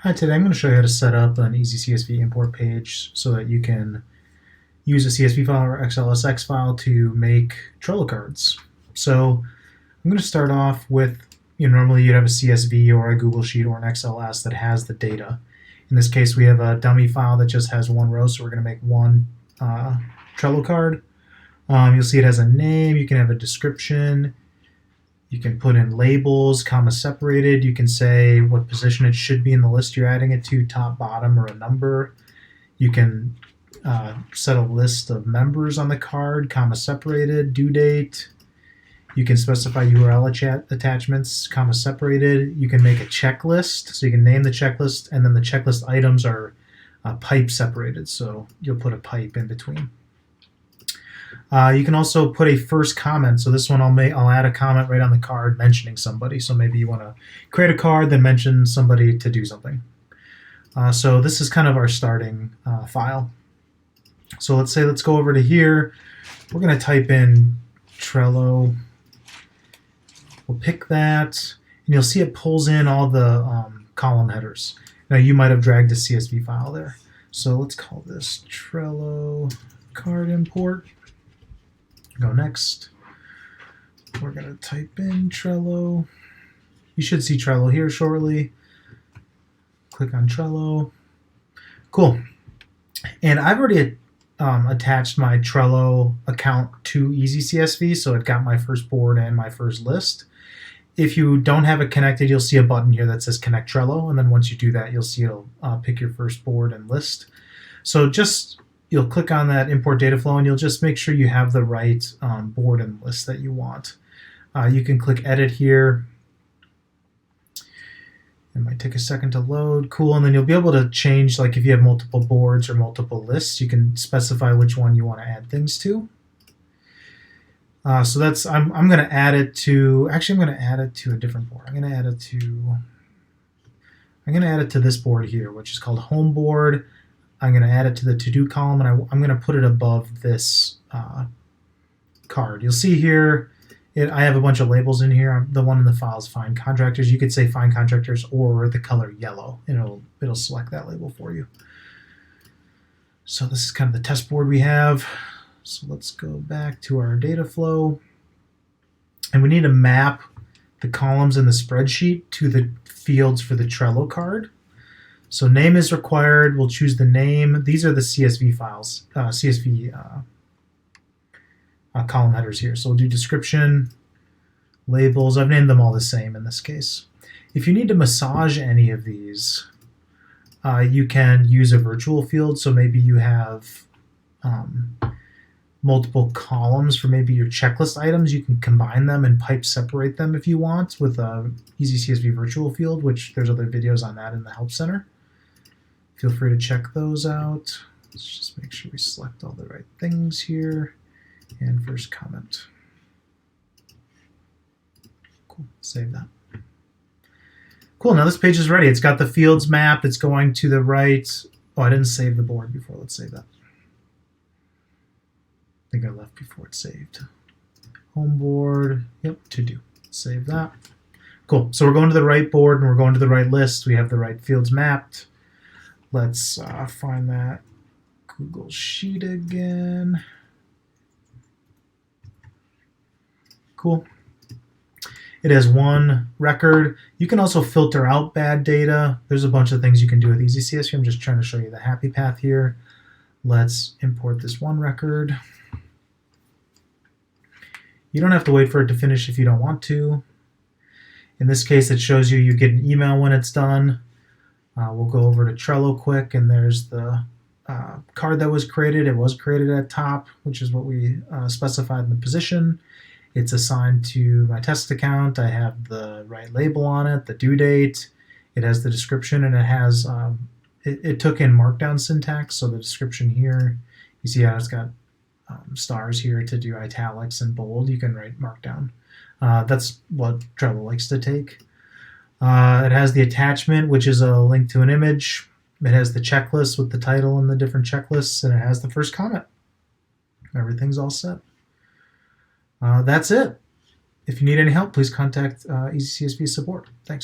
Hi, today I'm going to show you how to set up an EasyCSV import page so that you can use a CSV file or XLSX file to make Trello cards. So I'm going to start off with, normally you'd have a CSV or a Google Sheet or an XLS that has the data. In this case, we have a dummy file that just has one row, so we're going to make one Trello card. You'll see it has a name, you can have a description, you can put in labels, comma separated. You can say what position it should be in the list you're adding it to, top, bottom, or a number. You can set a list of members on the card, comma separated, due date. You can specify URL attachments, comma separated. You can make a checklist, so you can name the checklist, and then the checklist items are pipe separated, so you'll put a pipe in between. You can also put a first comment. So this one I'll add a comment right on the card mentioning somebody. So maybe you want to create a card, then mention somebody to do something. So this is kind of our starting file. So let's go over to here. We're going to type in Trello. We'll pick that, and you'll see it pulls in all the column headers. Now you might have dragged a CSV file there. So let's call this Trello card import. Go next. We're going to type in Trello. You should see Trello here shortly. Click on Trello. Cool. And I've already attached my Trello account to EasyCSV, so it got my first board and my first list. If you don't have it connected, you'll see a button here that says Connect Trello, and then once you do that, you'll see it'll pick your first board and list. So you'll click on that import data flow, and you'll just make sure you have the right board and list that you want. You can click edit here. It might take a second to load. Cool, and then you'll be able to change, like if you have multiple boards or multiple lists, you can specify which one you want to add things to. So that's, I'm going to add it to, actually I'm going to add it to a different board. I'm going to add it to this board here, which is called home board. I'm going to add it to the to-do column, and I'm going to put it above this card. You'll see here, I have a bunch of labels in here. The one in the file is Find Contractors. You could say Find Contractors or the color yellow, and it'll select that label for you. So this is kind of the test board we have. So let's go back to our data flow. And we need to map the columns in the spreadsheet to the fields for the Trello card. So name is required. We'll choose the name. These are the CSV files, column headers here. So we'll do description, labels. I've named them all the same in this case. If you need to massage any of these, you can use a virtual field. So maybe you have multiple columns for maybe your checklist items. You can combine them and pipe separate them if you want with a EasyCSV virtual field, which there's other videos on that in the Help Center. Feel free to check those out. Let's just make sure we select all the right things here. And first comment. Cool, save that. Cool, now this page is ready. It's got the fields mapped. It's going to the right. Oh, I didn't save the board before. Let's save that. I think I left before it's saved. Home board, yep, to do. Save that. Cool, so we're going to the right board and we're going to the right list. We have the right fields mapped. Let's find that Google Sheet again. Cool. It has one record. You can also filter out bad data. There's a bunch of things you can do with EasyCSV. I'm just trying to show you the happy path here. Let's import this one record. You don't have to wait for it to finish if you don't want to. In this case, it shows you get an email when it's done. We'll go over to Trello quick, and there's the card that was created. It was created at top, which is what we specified in the position. It's assigned to my test account. I have the right label on it, the due date. It has the description, and it has it took in Markdown syntax. So the description here, you see how it's got stars here to do italics and bold. You can write Markdown. That's what Trello likes to take. It has the attachment, which is a link to an image. It has the checklist with the title and the different checklists, and it has the first comment. Everything's all set. That's it. If you need any help, please contact EasyCSV support. Thanks.